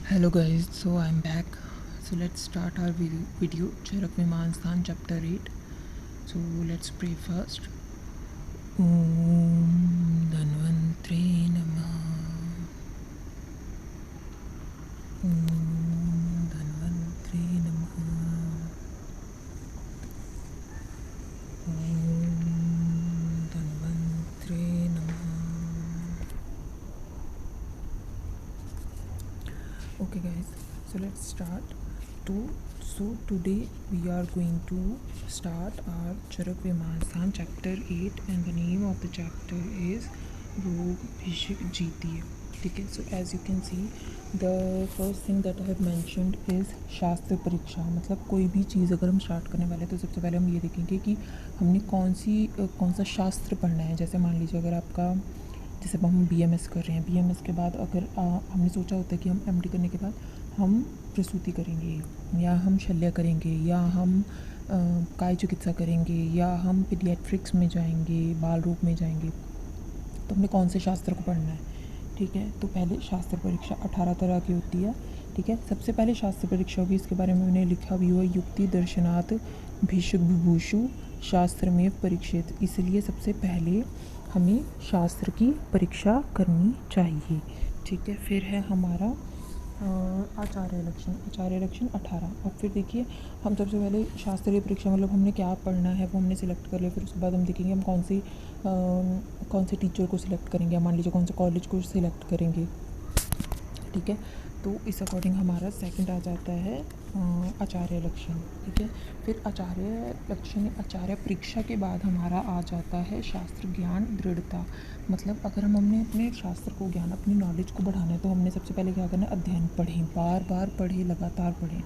Hello guys, so I'm back. So let's start our video Charak Viman Sthan chapter 8. So let's pray first. Om Dhanvantre Namah. Om Dhanvantre Namah. Om Dhanvantre Namah. Okay guys, so let's start. So today we are going to start our Charak Vimasan chapter 8 and the name of the chapter is Rog Bhishik Jeetiye. Okay, so as you can see the first thing that I have mentioned is शास्त्र परीक्षा. मतलब कोई भी चीज़ अगर हम start करने वाले हैं तो सबसे पहले हम ये देखेंगे कि हमने कौन सा शास्त्र पढ़ना है. जैसे मान लीजिए अगर आपका जैसे हम BMS कर रहे हैं, BMS के बाद अगर हमने सोचा होता है कि हम MD करने के बाद हम प्रसूति करेंगे या हम शल्य करेंगे या हम काय चिकित्सा करेंगे या हम पीडियाट्रिक्स में जाएंगे, बाल रोग में जाएंगे, तो हमने कौन से शास्त्र को पढ़ना है. ठीक है, तो पहले शास्त्र परीक्षा 18 तरह की होती है. ठीक है, सबसे पहले शास्त्र परीक्षा होगी, इसके बारे में मैंने लिखा भी हुआ युक्ति दर्शनात् भिषक विभूषु शास्त्र में परीक्षित. इसलिए सबसे पहले हमें शास्त्र की परीक्षा करनी चाहिए. ठीक है, फिर है हमारा आचार्य लक्षण 18. और फिर देखिए हम सबसे पहले शास्त्रीय परीक्षा मतलब हमने क्या पढ़ना है वो हमने सिलेक्ट कर लिया. फिर उसके बाद हम देखेंगे हम कौन से टीचर को सिलेक्ट करेंगे. मान लीजिए कौन से कॉलेज को सिलेक्ट करेंगे. ठीक है, तो इस अकॉर्डिंग हमारा सेकंड आ जाता है आचार्य लक्षण. ठीक है, फिर आचार्य लक्षण आचार्य परीक्षा के बाद हमारा आ जाता है शास्त्र ज्ञान दृढ़ता. मतलब अगर हमने अपने शास्त्र को ज्ञान अपनी नॉलेज को बढ़ाना है तो हमने सबसे पहले क्या करना है, अध्ययन पढ़ें, बार बार पढ़ें, लगातार पढ़ें.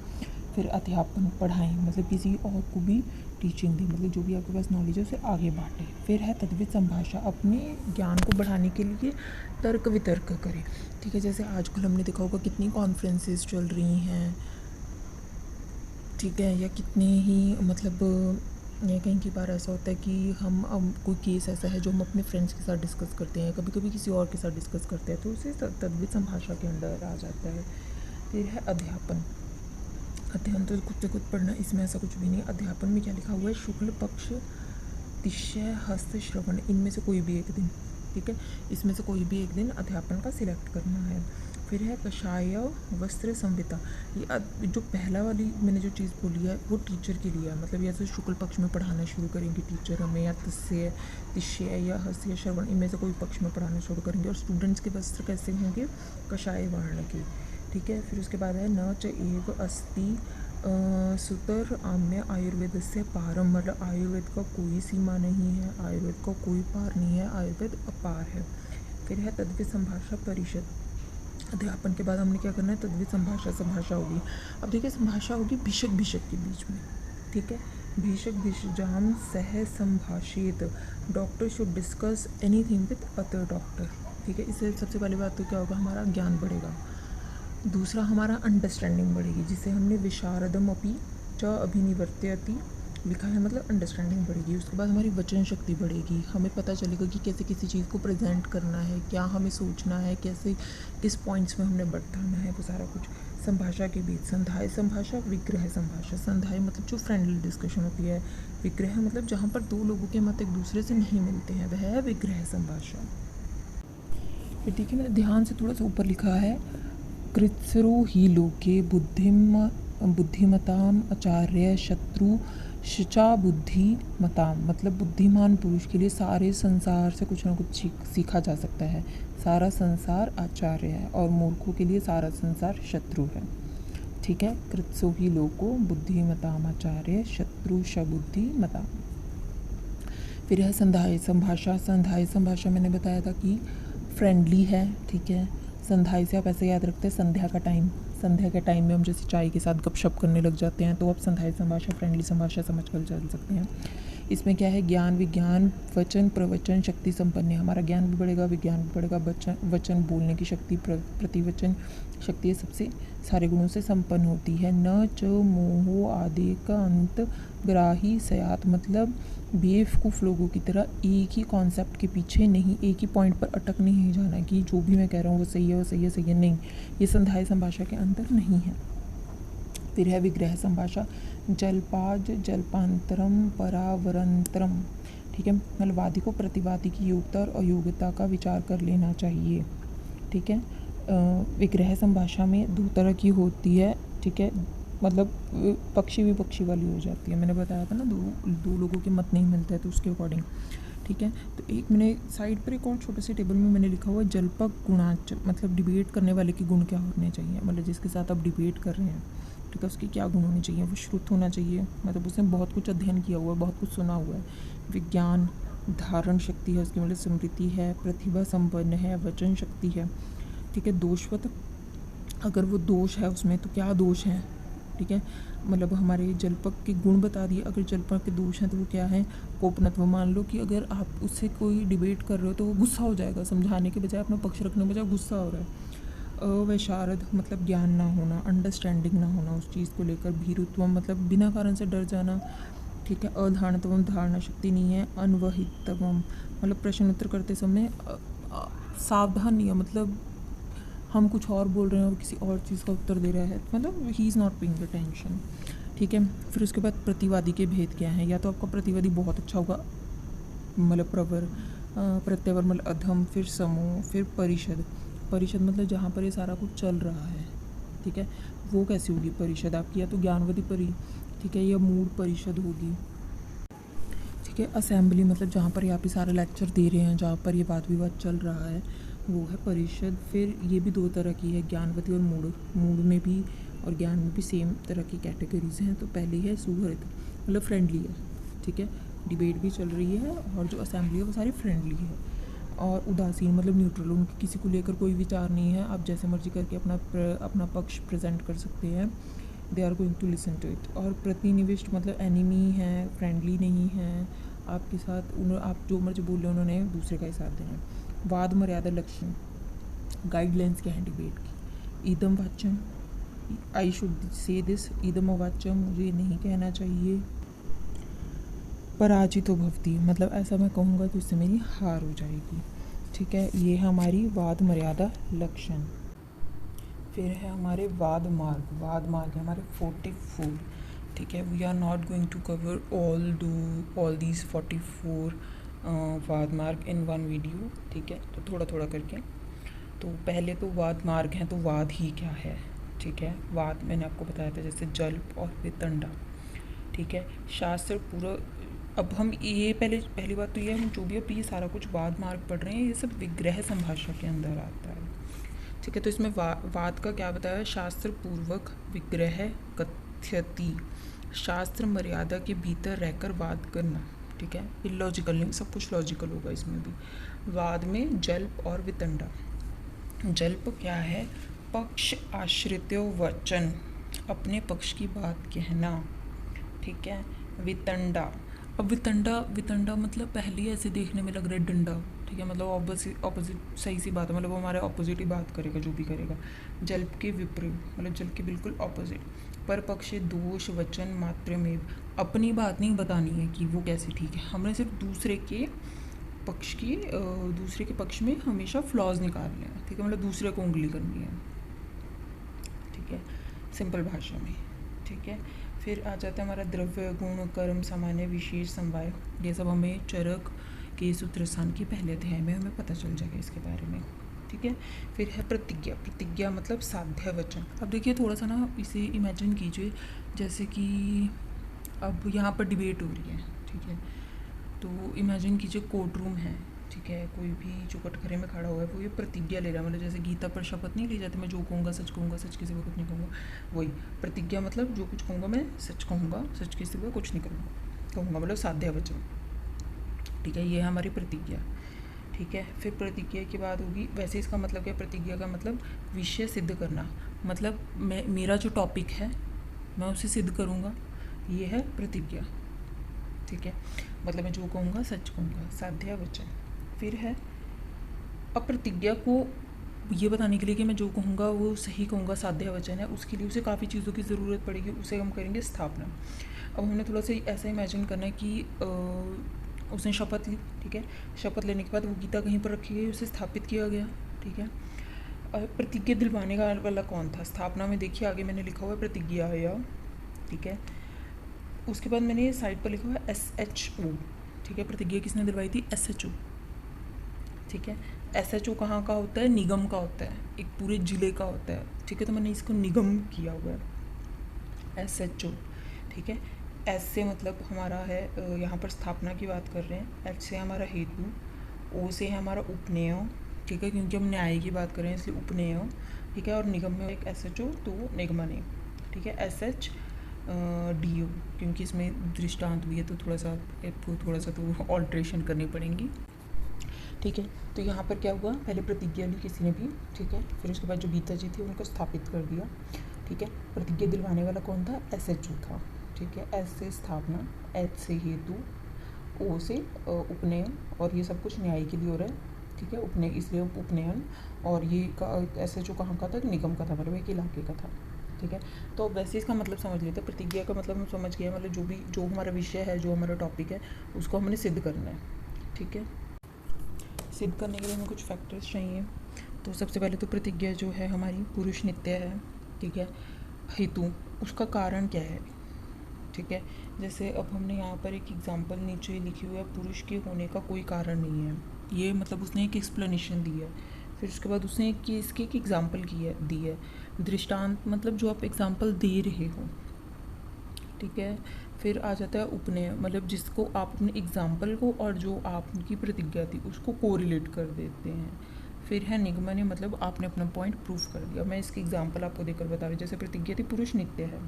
फिर अध्यापन पढ़ाएं, मतलब किसी और को भी टीचिंग दें, मतलब जो भी आपके पास नॉलेज है उसे आगे बांटें. फिर है तद्वित संभाषा, अपने ज्ञान को बढ़ाने के लिए तर्क वितर्क करें. ठीक है, जैसे आजकल हमने देखा होगा कितनी कॉन्फ्रेंसेस चल रही हैं. ठीक है, या कितने ही मतलब या कहीं की बार ऐसा होता है कि हम कोई केस ऐसा है जो हम अपने फ्रेंड्स के साथ डिस्कस करते हैं, कभी कभी किसी और के साथ डिस्कस करते हैं, तो उसे तद्वित संभाषा के अंदर आ जाता है. फिर है अध्यापन. अध्ययन तो खुद से खुद पढ़ना, इसमें ऐसा कुछ भी नहीं. अध्यापन में क्या लिखा हुआ है, शुक्ल पक्ष तिष्य हस्त श्रवण, इनमें से कोई भी एक दिन. ठीक है, इसमें से कोई भी एक दिन अध्यापन का सिलेक्ट करना है. फिर है कषाय वस्त्र संहिता. ये जो पहला वाली मैंने जो चीज़ बोली है वो टीचर के लिए है. मतलब जैसे शुक्ल पक्ष में पढ़ाना शुरू करेंगे टीचर हमें, या तिष्य या हस्य श्रवण, इनमें से कोई पक्ष में पढ़ाना शुरू करेंगे. और स्टूडेंट्स के वस्त्र कैसे होंगे, कषाय वर्ण के. ठीक है, फिर उसके बाद है न च एव अस्ति सुतर आम्य आयुर्वेद से पारम. मतलब आयुर्वेद का कोई सीमा नहीं है, आयुर्वेद का कोई पार नहीं है, आयुर्वेद अपार है. फिर है तद्वित संभाषा परिषद. अध्यापन के बाद हमने क्या करना है, तद्वित संभाषा होगी. अब देखिए संभाषा होगी भिषक के बीच में. ठीक है, भिषजाम सह संभाषित. Doctor should discuss anything with other doctor. ठीक है, इससे सबसे पहली बात तो क्या होगा, हमारा ज्ञान बढ़ेगा. दूसरा हमारा अंडरस्टैंडिंग बढ़ेगी, जिसे हमने विशारदम अपि च अभिनिवर्त्यति लिखा है, मतलब अंडरस्टैंडिंग बढ़ेगी. उसके बाद हमारी वचन शक्ति बढ़ेगी, हमें पता चलेगा कि कैसे किसी चीज़ को प्रेजेंट करना है, क्या हमें सोचना है, कैसे किस पॉइंट्स में हमने बढ़ाना है, वो सारा कुछ. संभाषा के बीच संधाय संभाषा, विग्रह संभाषा. संधाय मतलब जो फ्रेंडली डिस्कशन होती है, विग्रह मतलब जहाँ पर दो लोगों के मत एक दूसरे से नहीं मिलते हैं, वह है विग्रह संभाषा. फिर ठीक है ना, ध्यान से थोड़ा सा ऊपर लिखा है कृत्सरो ही लोके बुद्धिमताम आचार्य शत्रु शिचा बुद्धिमताम. मतलब बुद्धिमान पुरुष के लिए सारे संसार से कुछ ना कुछ सीखा जा सकता है. सारा संसार आचार्य है और मूर्खों के लिए सारा संसार शत्रु है. ठीक है, कृत्सो ही लोको बुद्धिमताम आचार्य शत्रु शबुद्धिमताम. फिर है संधाय संभाषा. संधाय संभाषा मैंने बताया था कि फ्रेंडली है. ठीक है, संध्याय से आप ऐसे याद रखते हैं संध्या के टाइम में हम जैसे चाय के साथ गपशप करने लग जाते हैं, तो आप संध्याय संभाषा फ्रेंडली संभाषा समझ कर चल सकते हैं. इसमें क्या है, ज्ञान विज्ञान वचन प्रवचन शक्ति संपन्न है। हमारा ज्ञान भी बढ़ेगा, विज्ञान भी बढ़ेगा, वचन बोलने की शक्ति, प्रतिवचन शक्ति सबसे सारे गुणों से संपन्न होती है। न च मोहो आदि का अंत ग्राही सयात, मतलब बेवकूफ़ लोगों की तरह एक ही कॉन्सेप्ट के पीछे नहीं, एक ही पॉइंट पर अटक नहीं जाना कि जो भी मैं कह रहा हूँ वो सही है, वो सही है, सही है, नहीं, ये संधाय संभाषा के अंदर नहीं है। फिर है विग्रह संभाषा, जल्पाज जल्पांतरम परावरंतरम, ठीक है, मतलब वादी को प्रतिवादी की योग्यता और अयोग्यता का विचार कर लेना चाहिए, ठीक है। विग्रह संभाषा में दो तरह की होती है, ठीक है, मतलब पक्षी विपक्षी वाली हो जाती है। मैंने बताया था ना, दो लोगों के मत नहीं मिलते हैं तो उसके अकॉर्डिंग, ठीक है। तो एक मैंने साइड पर एक और छोटे से टेबल में मैंने लिखा हुआ है जल्पक गुणाच, मतलब डिबेट करने वाले के गुण क्या होने चाहिए, मतलब जिसके साथ आप डिबेट कर रहे हैं, ठीक है, उसके क्या गुण होने चाहिए। वो श्रुत होना चाहिए, मतलब उसने बहुत कुछ अध्ययन किया हुआ है, बहुत कुछ सुना हुआ है। विज्ञान धारण शक्ति है उसकी, मतलब स्मृति है, प्रतिभा संपन्न है, वचन शक्ति है, ठीक है। दोषवत, अगर वो दोष है उसमें तो क्या दोष है, ठीक है, मतलब हमारे जलपक के गुण बता दिए। अगर जलपक के दोष हैं तो वो क्या है, कोपनत्व। मान लो कि अगर आप उससे कोई डिबेट कर रहे हो तो वो गुस्सा हो जाएगा, समझाने के बजाय अपना पक्ष रखने के बजाय गुस्सा हो रहा है। अवैशारद, मतलब ज्ञान ना होना, अंडरस्टैंडिंग ना होना उस चीज़ को लेकर। भीरुत्वम, मतलब बिना कारण से डर जाना, ठीक है। अधारणत्वम, धारणा शक्ति नहीं है। अनवहितवम, मतलब प्रश्न उत्तर करते समय सावधान नहीं है, मतलब हम कुछ और बोल रहे हैं और किसी और चीज़ का उत्तर दे रहा है, मतलब he is not paying attention, ठीक है। फिर उसके बाद प्रतिवादी के भेद क्या हैं, या तो आपका प्रतिवादी बहुत अच्छा होगा, मतलब प्रवर, प्रत्यवर मतलब अधम, फिर समूह, फिर परिषद। परिषद मतलब जहाँ पर ये सारा कुछ चल रहा है, ठीक है, वो कैसी होगी परिषद आपकी, या तो ज्ञानवती ठीक है, या मूड परिषद होगी, ठीक है। असेंबली मतलब जहाँ पर आप ये सारा लेक्चर दे रहे हैं, जहाँ पर ये वाद विवाद चल रहा है, वो है परिषद। फिर ये भी दो तरह की है, ज्ञानवती और मूड। मूड में भी और ज्ञान में भी सेम तरह की कैटेगरीज हैं। तो पहली है सुहृद, मतलब फ्रेंडली है, ठीक है, डिबेट भी चल रही है, और जो असेंबली है वो सारी फ्रेंडली है। और उदासीन मतलब न्यूट्रल, उनके किसी को लेकर कोई विचार नहीं है, आप जैसे मर्जी करके अपना पक्ष प्रेजेंट कर सकते हैं, they are going to listen to it. और प्रतिनिविष्ट मतलब एनिमी है, फ्रेंडली नहीं है आपके साथ, आप जो मर्जी बोल रहे हैं उन्होंने दूसरे का ही साथ देना है। वाद मर्यादा लक्षण, गाइडलाइंस क्या है डिबेट की। ईदम वाच्यम, आई शुड से दिस, ईदम अवाच्यम, मुझे नहीं कहना चाहिए। पराजितो भवती, मतलब ऐसा मैं कहूँगा तो इससे मेरी हार हो जाएगी, ठीक है। ये है हमारी वाद मर्यादा लक्षण। फिर है हमारे वाद मार्ग। वाद मार्ग है हमारे 44, ठीक है। We are not going to cover all these 44 वाद मार्ग इन वन वीडियो, ठीक है, तो थोड़ा थोड़ा करके। तो पहले तो वाद मार्ग हैं, तो वाद ही क्या है, ठीक है। वाद मैंने आपको बताया था, जैसे जल्प और वितंडा, ठीक है। शास्त्र पूरा, अब हम ये पहली बात तो ये हम जो भी अब ये सारा कुछ वाद मार्ग पढ़ रहे हैं, ये सब विग्रह संभाषा के अंदर आता है, ठीक है। तो इसमें वाद का क्या बताया, शास्त्र पूर्वक विग्रह कथ्यति, शास्त्र मर्यादा के भीतर रहकर वाद करना, ठीक है। इलॉजिकल नहीं, सब कुछ लॉजिकल होगा इसमें भी। वाद में जल्प और वितंडा। जल्प क्या है, पक्ष आश्रित्यो वचन, अपने पक्ष की बात कहना, ठीक है। वितंडा, अब वितंडा मतलब पहले ही ऐसे देखने में लग रहा है डंडा, ठीक है, मतलब ऑपोजिट, सही सी बात है, मतलब वो हमारे ऑपोजिट ही बात करेगा जो भी करेगा। जल्प के विपरीत मतलब जल्प के बिल्कुल ऑपोजिट। पर पक्ष दोष वचन मात्र में, अपनी बात नहीं बतानी है कि वो कैसे ठीक है, हमने सिर्फ दूसरे के पक्ष में हमेशा फ्लॉज निकालने हैं, ठीक है, मतलब दूसरे को उंगली करनी है, ठीक है, सिंपल भाषा में, ठीक है। फिर आ जाता है हमारा द्रव्य गुण कर्म सामान्य विशेष समवाय, ये सब हमें चरक के सूत्र स्थान के पहले अध्याय में हमें पता चल जाएगा इसके बारे में, ठीक है। फिर है प्रतिज्ञा। प्रतिज्ञा मतलब साध्य वचन। अब देखिए थोड़ा सा ना इसे इमेजिन कीजिए, जैसे कि अब यहाँ पर डिबेट हो रही है, ठीक है, तो इमेजिन कीजिए कोर्ट रूम है, ठीक है, कोई भी जो कटघरे में खड़ा हुआ है वो ये प्रतिज्ञा ले रहा है, मतलब जैसे गीता पर शपथ नहीं ली जाती, मैं जो कहूँगा सच कहूँगा, सच के सिवा कुछ नहीं कहूँगा, वही प्रतिज्ञा, मतलब जो कुछ कहूँगा मैं सच कहूँगा, सच के सिवा कुछ नहीं कहूँगा, मतलब साध्य वचन, ठीक है, ये है हमारी प्रतिज्ञा, ठीक है। फिर प्रतिज्ञा की बात होगी, वैसे इसका मतलब क्या, प्रतिज्ञा का मतलब विषय सिद्ध करना, मतलब मेरा जो टॉपिक है मैं उसे सिद्ध करूँगा, ये है प्रतिज्ञा, ठीक है, मतलब मैं जो कहूँगा सच कहूँगा, साध्या वचन। फिर है अप्रतिज्ञा को ये बताने के लिए कि मैं जो कहूँगा वो सही कहूँगा, साध्या वचन है, उसके लिए उसे काफ़ी चीज़ों की ज़रूरत पड़ेगी, उसे हम करेंगे स्थापना। अब हमने थोड़ा सा ऐसा इमेजिन करना है कि उसने शपथ ली, ठीक है, शपथ लेने के बाद वो गीता कहीं पर रखी गई, उसे स्थापित किया गया, ठीक है। प्रतिज्ञा दिलवाने का वाला कौन था? स्थापना में देखिए आगे मैंने लिखा हुआ है प्रतिज्ञा या, ठीक है। उसके बाद मैंने साइड पर लिखा हुआ है SHO, ठीक है। प्रतिज्ञा किसने दिलवाई थी? SHO, ठीक है। SHO कहाँ का होता है? निगम का होता है, एक पूरे ज़िले का होता है, ठीक है। तो मैंने इसको निगम किया हुआ है SHO, ठीक है। S से मतलब हमारा है, यहाँ पर स्थापना की बात कर रहे हैं। H से हमारा हेतु, O से है हमारा उपनेय, ठीक है, क्योंकि हम न्याय की बात कर रहे हैं इसलिए उपनेय, ठीक है। और निगम में एक SHO, तो निगमने, ठीक है। SHDO, क्योंकि इसमें दृष्टांत भी है तो थोड़ा सा तो ऑल्ट्रेशन करनी पड़ेंगी, ठीक है। तो यहाँ पर क्या हुआ, पहले प्रतिज्ञा ली किसी ने भी, ठीक है। फिर उसके बाद जो गीता जी थी उनको स्थापित कर दिया, ठीक है। प्रतिज्ञा दिलवाने वाला कौन था? SHO था, ठीक है। S से स्थापना, H से हेतु, O से उपनयन, और ये सब कुछ न्याय के लिए हो रहा है, ठीक है, उपनयन, इसलिए उपनयन। और ये SHO कहाँ का था? निगम का था, मतलब एक इलाके का था, ठीक है। तो वैसे इसका मतलब समझ लेते हैं। प्रतिज्ञा का मतलब हम समझ गए, मतलब जो हमारा विषय है, जो हमारा टॉपिक है, उसको हमने सिद्ध करना है, ठीक है। सिद्ध करने के लिए हमें कुछ फैक्टर्स चाहिए। तो सबसे पहले तो प्रतिज्ञा जो है हमारी पुरुष नित्य है, ठीक है। हेतु, उसका कारण क्या है, ठीक है। जैसे अब हमने यहाँ पर एक एग्जांपल नीचे लिखी हुई है, पुरुष के होने का कोई कारण नहीं है, ये मतलब उसने एक एक्सप्लेनेशन दी है। फिर उसके बाद उसने इसकी एक एग्जांपल दी है। दृष्टांत मतलब जो आप एग्जांपल दे रहे हो, ठीक है। फिर आ जाता है उपनय, मतलब जिसको आप अपने एग्जाम्पल को और जो आपकी प्रतिज्ञा थी उसको कोरिलेट कर देते हैं। फिर है निगमन, मतलब आपने अपना पॉइंट प्रूफ कर दिया। मैं इसकी एग्जांपल आपको देकर बता रही हूँ। जैसे प्रतिज्ञा थी पुरुष नित्य है,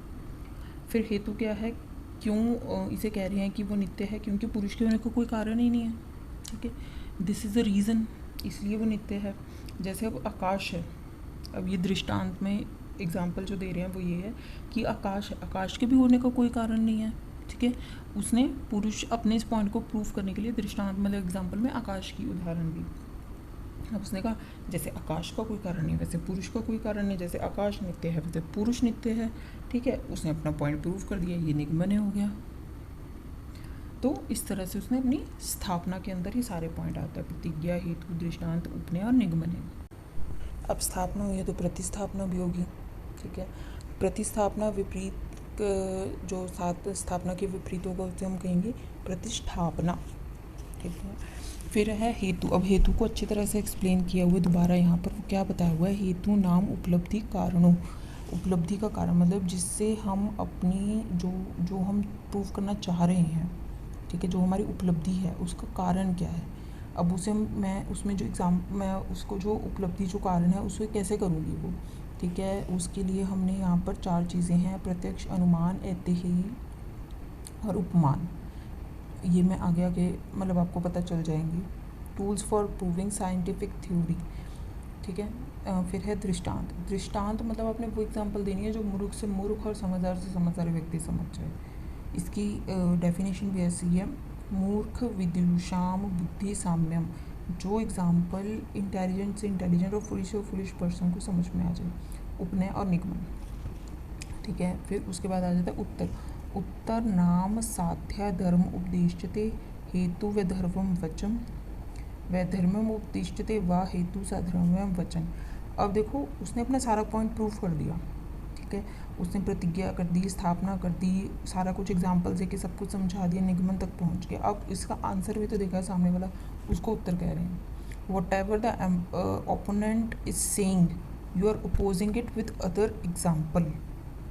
फिर हेतु क्या है, क्यों इसे कह रहे हैं कि वो नित्य है? क्योंकि पुरुष के होने का कोई कारण ही नहीं है, ठीक है। दिस इज़ द रीज़न, इसलिए वो नित्य है। जैसे अब आकाश है, अब ये दृष्टांत में एग्जाम्पल जो दे रहे हैं वो ये है कि आकाश के भी होने का कोई कारण नहीं है, ठीक है। उसने पुरुष अपने इस पॉइंट को प्रूफ करने के लिए दृष्टांत मतलब एग्जाम्पल में आकाश की उदाहरण दी। अब उसने कहा जैसे आकाश का कोई कारण नहीं वैसे पुरुष का कोई कारण नहीं, जैसे आकाश नित्य है वैसे पुरुष नित्य है, ठीक है। उसने अपना पॉइंट प्रूफ कर दिया, ये निगमन हो गया। तो इस तरह से उसने अपनी स्थापना के अंदर ही सारे पॉइंट आता है, प्रतिज्ञा, हेतु, दृष्टांत, उपनय और निगमन। अब स्थापना हुई है तो प्रतिस्थापना भी होगी, ठीक है। प्रतिस्थापना विपरीत जो स्थापना के विपरीत होगा उसे हम कहेंगे प्रतिष्ठापना, ठीक है। फिर है हेतु। अब हेतु को अच्छी तरह से एक्सप्लेन किया हुआ है दोबारा यहाँ पर, वो क्या बताया हुआ है? हेतु नाम उपलब्धि कारणों, उपलब्धि का कारण मतलब जिससे हम अपनी जो हम प्रूव करना चाह रहे हैं, ठीक है, जो हमारी उपलब्धि है उसका कारण क्या है। अब उसे मैं उसमें मैं उसको जो उपलब्धि जो कारण है उसे कैसे करूँगी वो, ठीक है। उसके लिए हमने यहाँ पर 4 चीज़ें हैं, प्रत्यक्ष, अनुमान, ऐतिह्य और उपमान। ये मैं आगे मतलब आपको पता चल जाएंगी। Tools for proving scientific theory, ठीक है। फिर है दृष्टांत। दृष्टांत मतलब आपने वो एग्जांपल देनी है जो मूर्ख से मूर्ख और समझदार से समझदार व्यक्ति समझ जाए। इसकी डेफिनेशन भी ऐसी है, मूर्ख विदुषाम बुद्धि साम्यम, जो एग्जाम्पल इंटेलिजेंट से इंटेलिजेंट और फुलिश पर्सन को समझ में आ जाए। उपनय और निगमन, ठीक है। फिर उसके बाद आ जाता है उत्तर। उत्तर नाम साध्या धर्म उपदिश्यते हेतु व धर्मम वचन व धर्मम उपदिश्यते व हेतु सा धर्मम वचन। अब देखो उसने अपना सारा पॉइंट प्रूफ कर दिया, ठीक है। उसने प्रतिज्ञा कर दी, स्थापना कर दी, सारा कुछ एग्जाम्पल दे के सब कुछ समझा दिया, निगमन तक पहुंच गया। अब इसका आंसर भी तो देखा है सामने वाला, उसको उत्तर कह रहे हैं। Whatever the opponent is saying you are opposing it with other example,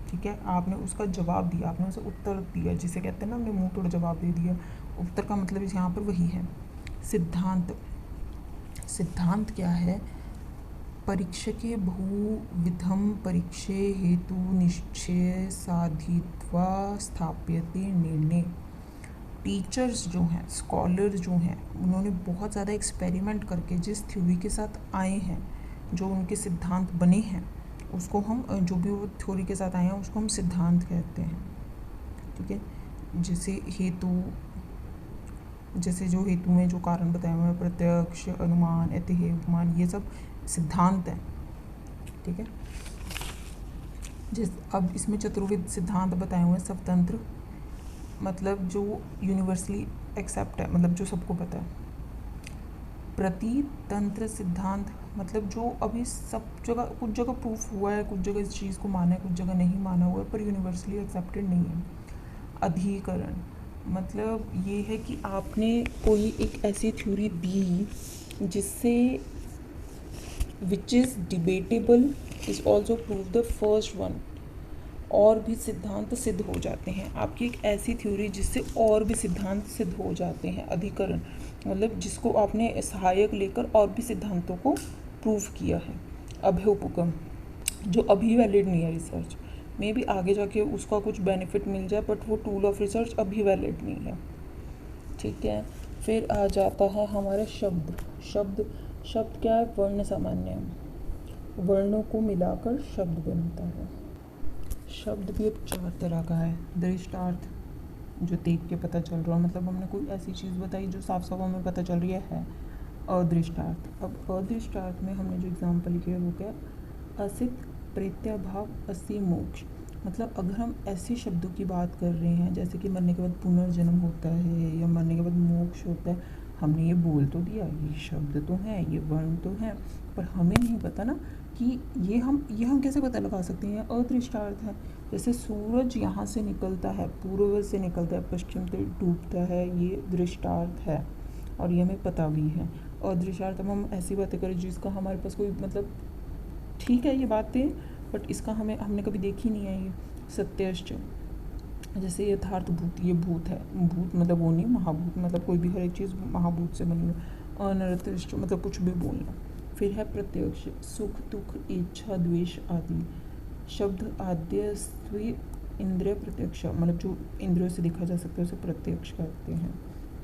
ठीक है। आपने उसका जवाब दिया, आपने उसे उत्तर दिया, जिसे कहते हैं ना हमने मुंह तोड़ जवाब दे दिया। उत्तर का मतलब इस यहाँ पर वही है। सिद्धांत, सिद्धांत क्या है? परीक्षके बहुविधम परीक्षे हेतु निश्चय साधित्वा स्थाप्यते निर्णय। टीचर्स जो हैं, स्कॉलर जो हैं, उन्होंने बहुत ज़्यादा एक्सपेरिमेंट करके जिस थ्योरी के साथ आए हैं, जो उनके सिद्धांत बने हैं, उसको हम जो भी वो थ्योरी के साथ आए हैं उसको हम सिद्धांत कहते हैं, ठीक है। जैसे हेतु, जैसे जो हेतु में जो कारण बताए हुए हैं, प्रत्यक्ष, अनुमान, ऐतिह्य, उपमान, ये सब सिद्धांत हैं, ठीक है। अब इसमें चतुर्विध सिद्धांत बताए हुए हैं। स्वतंत्र मतलब जो यूनिवर्सली एक्सेप्ट है, मतलब जो सबको पता है। प्रतितंत्र सिद्धांत मतलब जो अभी सब जगह, कुछ जगह प्रूफ हुआ है, कुछ जगह इस चीज़ को माना है, कुछ जगह नहीं माना हुआ है, पर यूनिवर्सली एक्सेप्टेड नहीं है। अधिकरण मतलब ये है कि आपने कोई एक ऐसी थ्योरी दी जिससे which is debatable is also prove the first one, और भी सिद्धांत सिद्ध हो जाते हैं। आपकी एक ऐसी थ्योरी जिससे और भी सिद्धांत सिद्ध हो जाते हैं। अधिकरण मतलब जिसको आपने सहायक लेकर और भी सिद्धांतों को प्रूव किया है। अभ्युपगम जो अभी वैलिड नहीं है रिसर्च में, भी आगे जाके उसका कुछ बेनिफिट मिल जाए, बट वो टूल ऑफ रिसर्च अभी वैलिड नहीं है, ठीक है। फिर आ जाता है हमारा शब्द। शब्द क्या है? वर्ण सामान्य, वर्णों को मिलाकर शब्द बनता है। शब्द भी अब 4 तरह का है। दृष्टार्थ जो देख के पता चल रहा है, मतलब हमने कोई ऐसी चीज़ बताई जो साफ साफ हमें पता चल रही है। अदृष्टार्थ, अब अदृष्टार्थ में हमने जो एग्जाम्पल लिखे है वो क्या? असित, प्रत्याभाव, असी, मोक्ष। मतलब अगर हम ऐसे शब्दों की बात कर रहे हैं जैसे कि मरने के बाद पुनर्जन्म होता है या मरने के बाद मोक्ष होता है, हमने ये बोल तो दिया, ये शब्द तो हैं, ये वर्ण तो हैं, पर हमें नहीं पता ना कि ये हम कैसे पता लगा सकते हैं? अदृष्टार्थ है। जैसे सूरज यहाँ से निकलता है, पूर्व से निकलता है, पश्चिम से डूबता है, ये दृष्टार्थ है और ये हमें पता भी है। अदृष्टार्थ अब हम ऐसी बातें करें जिसका हमारे पास कोई मतलब, ठीक है ये बातें, बट इसका हमने कभी देखी नहीं है। ये सत्यश्च जैसे यथार्थ भूत, ये भूत है, भूत मतलब वो नहीं, महाभूत मतलब कोई भी हर एक चीज़ महाभूत से बनी है। अनर्थश्च मतलब कुछ भी बोलना। फिर है प्रत्यक्ष, सुख, दुख, इच्छा, द्वेष आदि। शब्द आद्यस्वी इंद्रिय प्रत्यक्ष मतलब जो इंद्रियों से देखा जा सकता है उसे प्रत्यक्ष कहते हैं,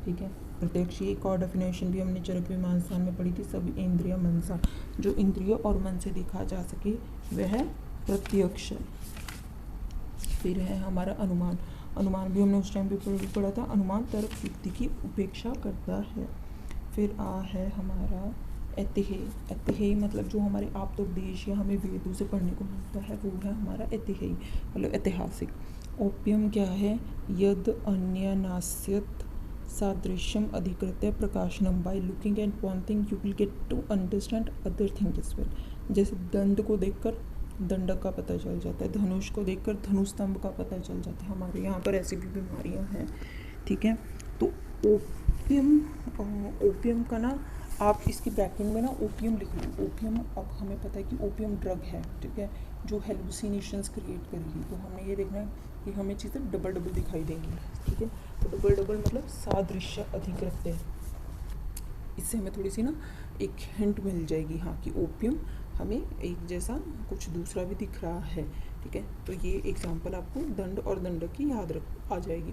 ठीक है। प्रत्यक्ष एक और डेफिनेशन भी हमने चरक मीमांसा में पढ़ी थी। सब इंद्रिय मनसा, जो इंद्रिय और मन से देखा जा सके वह प्रत्यक्ष। फिर है हमारा अनुमान। अनुमान भी हमने उस टाइम पे पढ़ा था। अनुमान तर्क युक्ति की उपेक्षा करता है। फिर है हमारा ऐतिह्य। ऐतिह्य मतलब जो हमारे आप्तोपदेश या हमें वेदों से पढ़ने को मिलता है वो है हमारा ऐतिह्य मतलब ऐतिहासिक। ओपियम क्या है? यद अन्य नास्यत सादृश्यम अधिकृत्य प्रकाशनम। By looking at one thing you will get to understand other thing as well. जैसे दंड को देखकर दंडक का पता चल जाता है, धनुष को देखकर धनुस्तंभ का पता चल जाता है। हमारे यहाँ पर ऐसी भी बीमारियाँ हैं, ठीक है। तो ओपियम का ना आप इसकी ब्रैकेट में ना ओपियम लिख लो। ओपियम अब हमें पता है कि ओपियम ड्रग है, ठीक है, जो हेलुसिनेशंस क्रिएट करेगी। तो हमें ये देखना है कि हमें चीज़ें डबल डबल दिखाई देंगी, ठीक है। तो डबल डबल मतलब सादृश्य अधिकृत्य। इससे हमें थोड़ी सी ना एक हिंट मिल जाएगी, हाँ, कि ओपियम हमें एक जैसा कुछ दूसरा भी दिख रहा है, ठीक है। तो ये एग्जाम्पल आपको दंड और दंडक की याद रख आ जाएगी,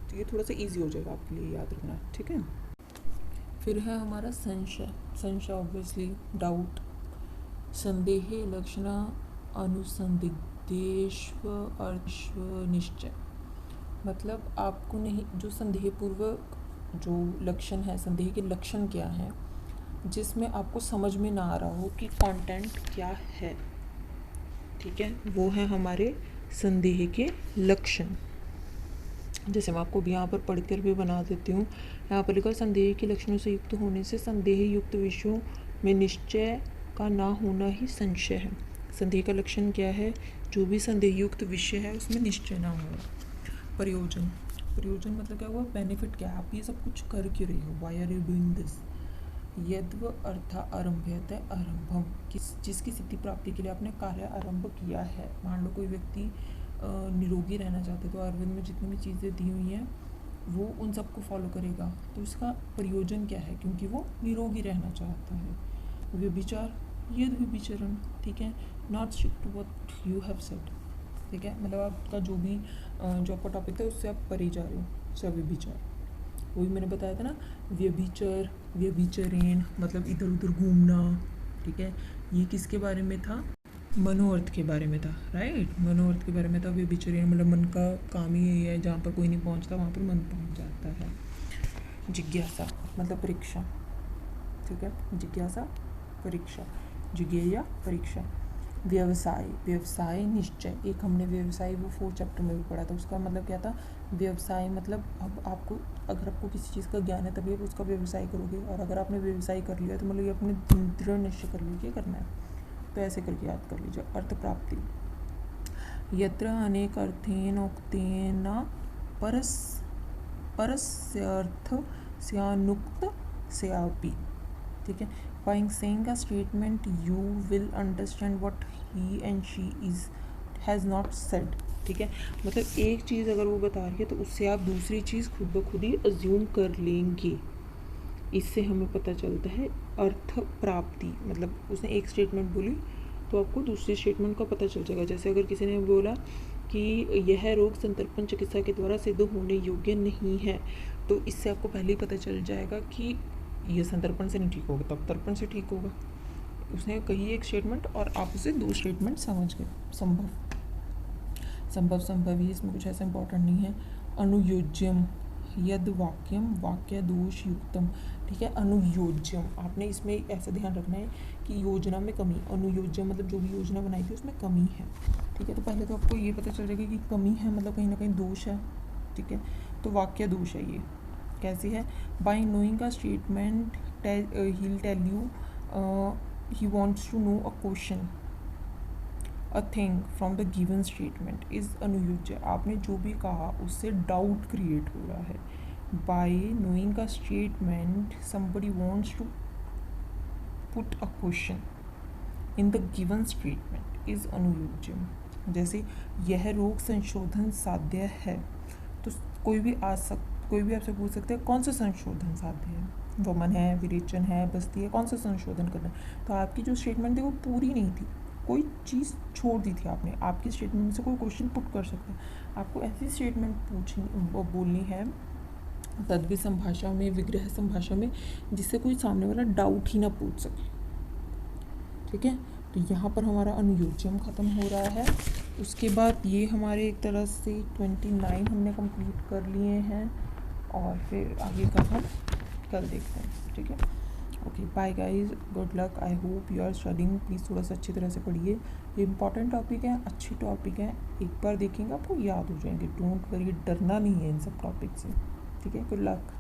तो ये थोड़ा सा इजी हो जाएगा आपके लिए याद रखना, ठीक है। फिर है हमारा संशय। संशय ऑब्वियसली डाउट। संदेह लक्षणा अनुसंदिग्धेश्व अर्श्व निश्चय। मतलब आपको नहीं, जो संदेहपूर्वक जो लक्षण है, संदेह के लक्षण क्या है जिसमें आपको समझ में ना आ रहा हो कि कंटेंट क्या है, ठीक है, वो है हमारे संदेह के लक्षण। जैसे मैं आपको भी यहाँ पर पढ़कर भी बना देती हूँ। यहाँ पर लिखा संदेह के लक्षणों से युक्त होने से संदेह युक्त विषयों में निश्चय का ना होना ही संशय है। संदेह का लक्षण क्या है? जो भी संदेह युक्त विषय है उसमें निश्चय ना हो। प्रयोजन। प्रयोजन मतलब क्या हुआ? बेनिफिट क्या है, आप ये सब कुछ कर क्यों रही हो, why are you doing this. यद्व अर्था आरंभ्यते आरंभम, जिसकी सिद्धि प्राप्ति के लिए आपने कार्य आरंभ किया है। मान लो कोई व्यक्ति निरोगी रहना चाहते तो आयुर्वेद में जितनी भी चीज़ें दी हुई हैं वो उन सबको फॉलो करेगा, तो उसका प्रयोजन क्या है? क्योंकि वो निरोगी रहना चाहता है। व्यभिचार, यद व्यभिचरण, ठीक है, not stick to what you have said, ठीक है, मतलब आपका जो भी जो आपका टॉपिक था उससे आप परे जा रहे हो। स्वव्यभिचार वही मैंने बताया था ना, व्यभिचर, व्यभिचरेण मतलब इधर उधर घूमना, ठीक है। ये किसके बारे में था? मनोअर्थ के बारे में था, राइट, मनोअर्थ के बारे में था। व्यभिचरेण मतलब मन का काम ही यही है, जहाँ पर कोई नहीं पहुँचता वहाँ पर मन पहुँच जाता है। जिज्ञासा मतलब परीक्षा, ठीक है, जिज्ञासा परीक्षा, जिज्ञेया परीक्षा। व्यवसाय, व्यवसाय निश्चय, एक हमने व्यवसाय वो 4th चैप्टर में भी पढ़ा था, उसका मतलब क्या था, व्यवसाय मतलब अब आपको अगर आपको किसी चीज़ का ज्ञान है तभी आप उसका व्यवसाय करोगे, और अगर आपने व्यवसाय कर लिया तो मतलब ये अपने दृढ़ निश्चय कर लीजिए करना है, तो ऐसे करके याद कर लीजिए। अर्थ प्राप्ति, यत्र अनेक अर्थेन उक्तेन परस्यर्थ स्यानुक्त स्यापि, ठीक है। By saying a statement you will understand what he and she is has not said, ठीक है, मतलब एक चीज़ अगर वो बता रही है तो उससे आप दूसरी चीज़ खुद ब खुद ही अज्यूम कर लेंगे, इससे हमें पता चलता है अर्थ प्राप्ति। मतलब उसने एक स्टेटमेंट बोली तो आपको दूसरी स्टेटमेंट का पता चल जाएगा। जैसे अगर किसी ने बोला कि यह रोग संतर्पण चिकित्सा के द्वारा सिद्ध होने योग्य नहीं है, तो इससे आपको पहले ही पता चल जाएगा कि ये संतर्पण से नहीं ठीक होगा तब तर्पण से ठीक होगा। उसने कही एक स्टेटमेंट और आप उसे 2 स्टेटमेंट समझ गए। संभव ही, इसमें कुछ ऐसा इंपॉर्टेंट नहीं है। अनुयोज्यम, यद वाक्यम वाक्य दोष युक्तम, ठीक है। अनुयोज्यम, आपने इसमें ऐसा ध्यान रखना है कि योजना में कमी, अनुयोज्यम मतलब जो भी योजना बनाई थी उसमें कमी है, ठीक है। तो पहले तो आपको ये पता चल जाएगा कि कमी है मतलब कहीं ना कहीं दोष है, ठीक है। तो वाक्य दोष है ये, कैसी है, by knowing a statement he will tell you he wants to know a question a thing from the given statement is अनुयोज्य, आपने जो भी कहा उससे डाउट क्रिएट हो रहा है। By knowing a statement somebody wants to put a question in the given statement is अनुयोज्यम। जैसे यह रोग संशोधन साध्य है, तो कोई भी आपसे पूछ सकते हैं कौन सा संशोधन साध्य है, वमन है, विरेचन है, बस्ती है, कौन सा संशोधन करना है। तो आपकी जो स्टेटमेंट थी वो पूरी नहीं थी, कोई चीज़ छोड़ दी थी आपने, आपकी स्टेटमेंट में से कोई क्वेश्चन पुट कर सकते हैं। आपको ऐसी स्टेटमेंट बोलनी है तद्वित संभाषा में, विग्रह संभाषा में, जिससे कोई सामने वाला डाउट ही ना पूछ सके, ठीक है। तो यहाँ पर हमारा अनुयोज्यम ख़त्म हो रहा है। उसके बाद ये हमारे एक तरह से 29 हमने कंप्लीट कर लिए हैं, और फिर आगे का हम कल देखते हैं, ठीक है। Okay, bye guys, good luck, I hope you are studying. Please थोड़ा सा अच्छी तरह से पढ़िए, ये इंपॉर्टेंट टॉपिक है, अच्छी टॉपिक है, एक बार देखेंगे आपको याद हो जाएंगे। डोंट वरी, डरना नहीं है इन सब टॉपिक से, ठीक है। Good luck.